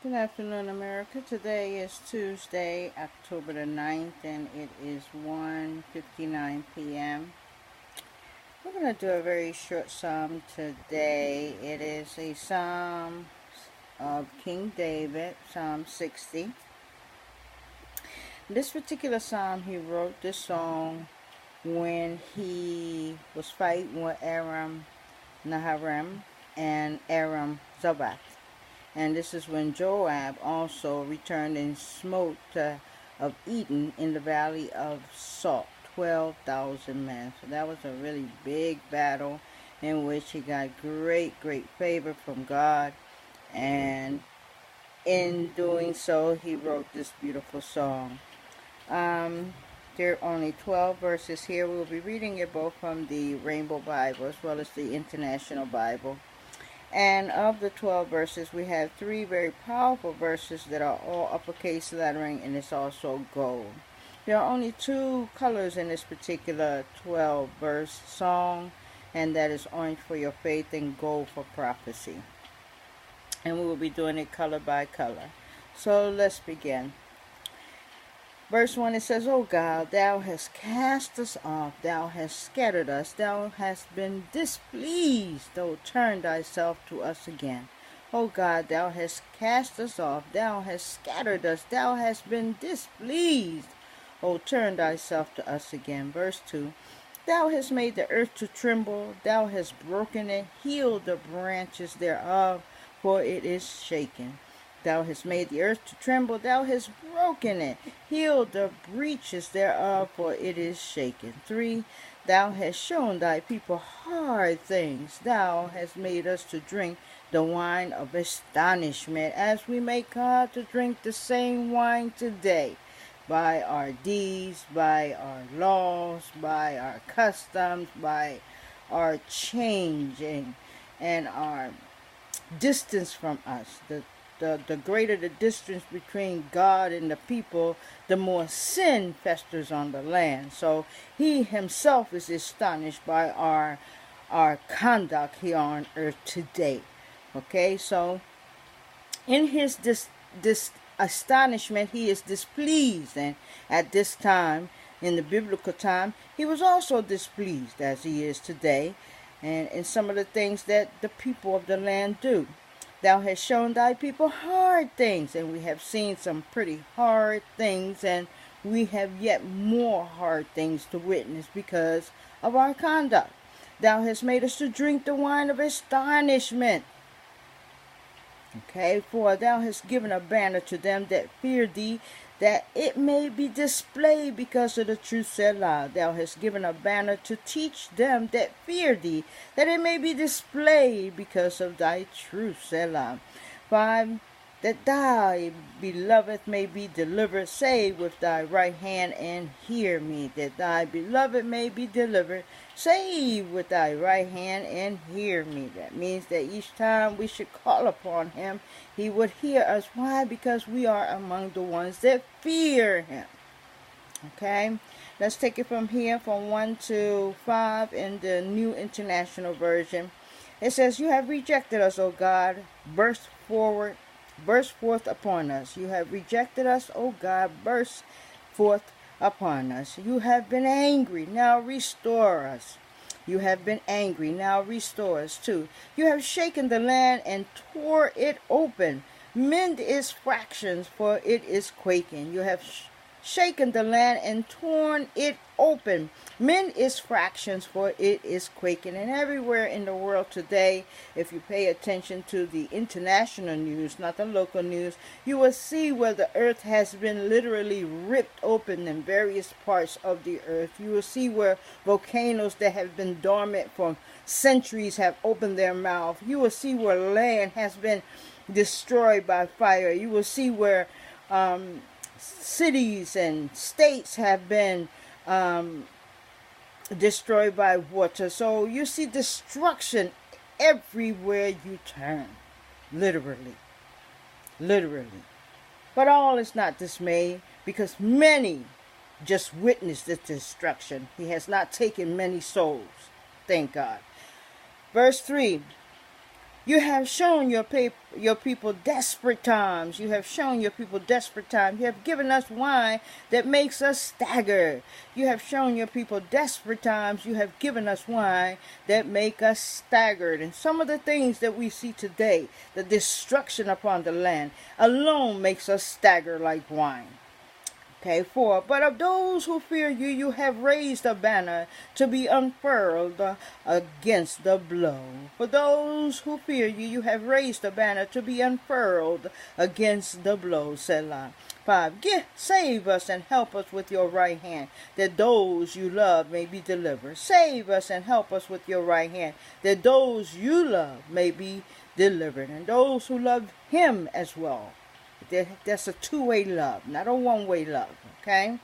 Good afternoon, America. Today is Tuesday, October the 9th, and it is 1:59 p.m. We're going to do a very short psalm today. It is a psalm of King David, Psalm 60. This particular psalm, he wrote this song when he was fighting with Aram Naharaim and Aram Zobath. And this is when Joab also returned and smote of Eden in the valley of Salt, 12,000 men. So that was a really big battle in which he got great favor from God. And in doing so, he wrote this beautiful song. There are only 12 verses here. We'll be reading it both from the Rainbow Bible as well as the International Bible. And of the 12 verses, we have 3 very powerful verses that are all uppercase lettering, and it's also gold. There are only 2 colors in this particular 12-verse song, and that is orange for your faith and gold for prophecy. And we will be doing it color by color. So let's begin. Verse 1, it says, O God, thou hast cast us off, thou hast scattered us, thou hast been displeased, O turn thyself to us again. O God, thou hast cast us off, thou hast scattered us, thou hast been displeased, O turn thyself to us again. Verse 2, thou hast made the earth to tremble, thou hast broken it, healed the branches thereof, for it is shaken. Thou hast made the earth to tremble, thou hast broken it, healed the breaches thereof, for it is shaken. 3, thou hast shown thy people hard things, thou hast made us to drink the wine of astonishment, as we make God to drink the same wine today, by our deeds, by our laws, by our customs, by our changing, and our distance from us. The greater the distance between God and the people, the more sin festers on the land. So he himself is astonished by our conduct here on earth today. Okay, so in his this astonishment, he is displeased. And at this time, in the biblical time, he was also displeased as he is today, and in some of the things that the people of the land do. Thou hast shown thy people hard things, and we have seen some pretty hard things, and we have yet more hard things to witness because of our conduct. Thou hast made us to drink the wine of astonishment. Okay, for thou hast given a banner to them that fear thee, that it may be displayed because of the truth, Selah. Thou hast given a banner to teach them that fear thee, that it may be displayed because of thy truth, Selah. 5, that thy beloved may be delivered, say with thy right hand and hear me, that thy beloved may be delivered, save with thy right hand and hear me. That means that each time we should call upon him, he would hear us. Why? Because we are among the ones that fear him. Okay, let's take it from here, from 1 to 5 in the New International Version. It says, you have rejected us, O God, burst forth upon us. You have rejected us, O God, burst forth upon us. You have been angry, now restore us. You have been angry, now restore us too. You have shaken the land and tore it open. Mend its fractions, for it is quaking. You have shaken the land and torn it open. Mend its fractions, for it is quaking. And everywhere in the world today, if you pay attention to the international news, not the local news, you will see where the earth has been literally ripped open in various parts of the earth. You will see where volcanoes that have been dormant for centuries have opened their mouth. You will see where land has been destroyed by fire. You will see where cities and states have been destroyed by water. So you see destruction everywhere you turn, literally. But all is not dismayed, because many just witnessed this destruction. He has not taken many souls, thank God. Verse 3, You have shown your people desperate times. You have shown your people desperate times. You have given us wine that makes us stagger. You have shown your people desperate times. You have given us wine that make us staggered. And some of the things that we see today, the destruction upon the land, alone makes us stagger like wine. Okay, 4. But of those who fear you, you have raised a banner to be unfurled against the blow. For those who fear you, you have raised a banner to be unfurled against the blow. Selah. 5. Save us and help us with your right hand, that those you love may be delivered. Save us and help us with your right hand, that those you love may be delivered, and those who love him as well. That's a two-way love, not a one-way love, okay?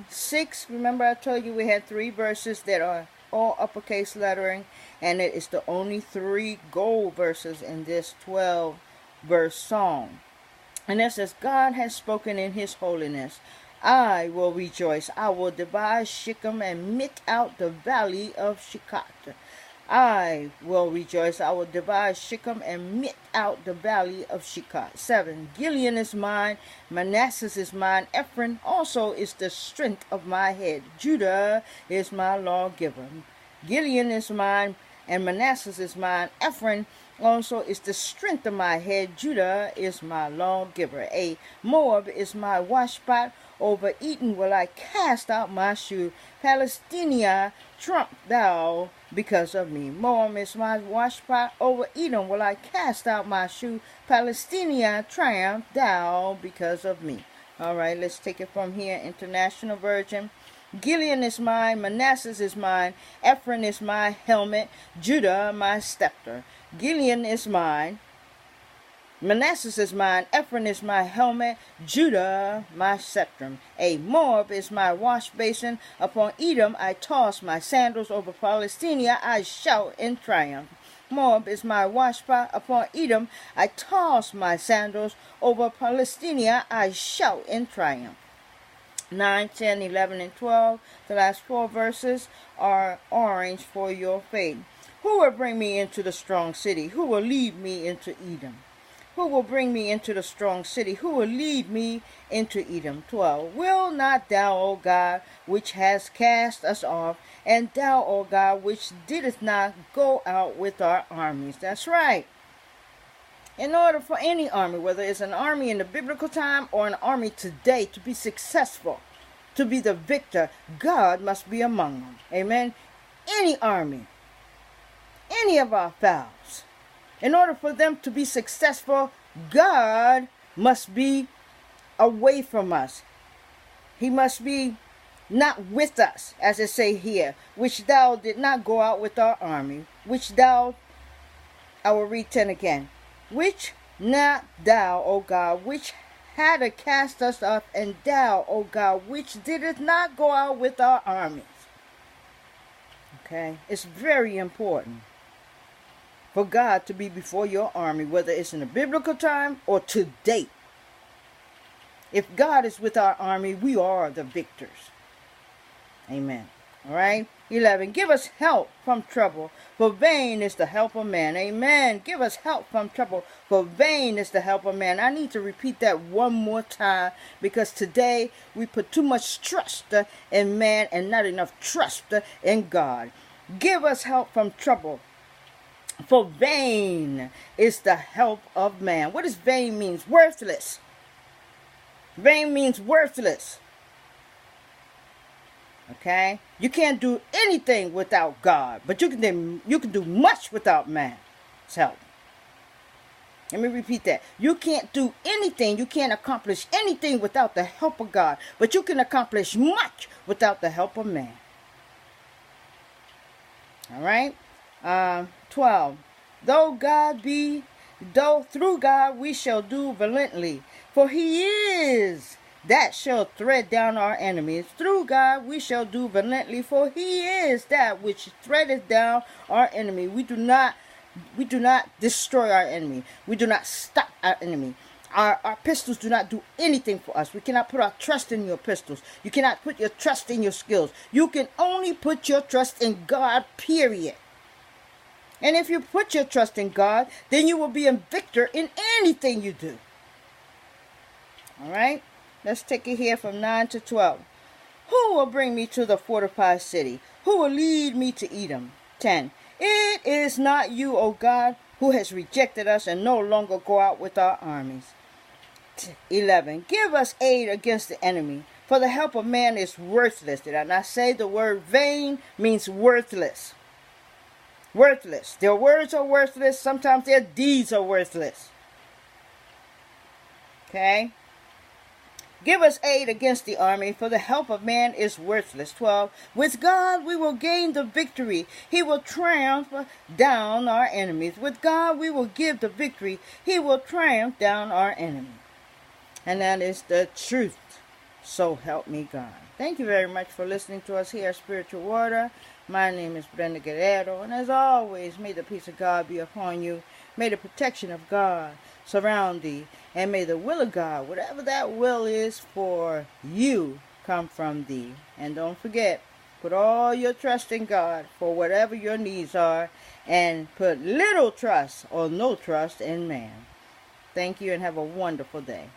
6, remember I told you we had 3 verses that are all uppercase lettering, and it is the only 3 gold verses in this 12-verse song. And it says, God has spoken in his holiness. I will rejoice. I will divide Shechem and mete out the valley of Shechem. I will rejoice. I will divide Shechem and mete out the valley of Shechem. 7. Gilead is mine. Manasseh is mine. Ephraim also is the strength of my head. Judah is my lawgiver. Gilead is mine, and Manasseh is mine. Ephraim also is the strength of my head. Judah is my lawgiver. 8. Moab is my washpot. Over Edom will I cast out my shoe. Palestina, trump thou because of me. Moab is my washpot. Over Edom will I cast out my shoe. Palestina, triumph thou because of me. All right, let's take it from here. International Version. Gilead is mine. Manasseh is mine. Ephraim is my helmet. Judah my scepter. Gilead is mine. Manasseh is mine, Ephraim is my helmet, Judah my scepter. 8. Moab is my wash basin. Upon Edom I toss my sandals. Over Palestina I shout in triumph. Moab is my washpot. Upon Edom I toss my sandals. Over Palestina I shout in triumph. 9, 10, 11, and 12. The last 4 verses are orange for your faith. Who will bring me into the strong city? Who will lead me into Edom? Who will bring me into the strong city? Who will lead me into Edom? 12. Will not thou, O God, which hast cast us off, and thou, O God, which didst not go out with our armies? That's right. In order for any army, whether it's an army in the biblical time or an army today, to be successful, to be the victor, God must be among them. Amen. Any army, any of our fowls, in order for them to be successful, God must be away from us. He must be not with us, as it say here, which thou did not go out with our army, which thou, I will read 10 again, which not thou, O God, which had cast us off, and thou, O God, which didst not go out with our armies. Okay, it's very important for God to be before your army, whether it's in the biblical time or today. If God is with our army, we are the victors. Amen. All right. 11. Give us help from trouble, for vain is the help of man. Amen. Give us help from trouble, for vain is the help of man. I need to repeat that one more time, because today we put too much trust in man and not enough trust in God. Give us help from trouble, for vain is the help of man. What does vain mean? Worthless. Vain means worthless. Okay? You can't do anything without God, but you can do much without man's help. Let me repeat that. You can't do anything, you can't accomplish anything without the help of God, but you can accomplish much without the help of man. All right? 12. Though through God we shall do valiantly, for he is that shall tread down our enemies. Through God we shall do valiantly, for he is that which treadeth down our enemy. We do not destroy our enemy. We do not stop our enemy. Our pistols do not do anything for us. We cannot put our trust in your pistols. You cannot put your trust in your skills. You can only put your trust in God, period. And if you put your trust in God, then you will be a victor in anything you do. All right? Let's take it here from 9 to 12. Who will bring me to the fortified city? Who will lead me to Edom? 10. It is not you, O God, who has rejected us and no longer go out with our armies. 11. Give us aid against the enemy, for the help of man is worthless. Did I not say the word vain means worthless? Worthless. Their words are worthless. Sometimes their deeds are worthless. Okay? Give us aid against the army, for the help of man is worthless. 12. With God we will gain the victory. He will triumph down our enemies. With God we will give the victory. He will triumph down our enemy. And that is the truth. So help me God. Thank you very much for listening to us here at Spiritual Water. My name is Brenda Guerrero. And as always, may the peace of God be upon you. May the protection of God surround thee. And may the will of God, whatever that will is for you, come from thee. And don't forget, put all your trust in God for whatever your needs are. And put little trust or no trust in man. Thank you and have a wonderful day.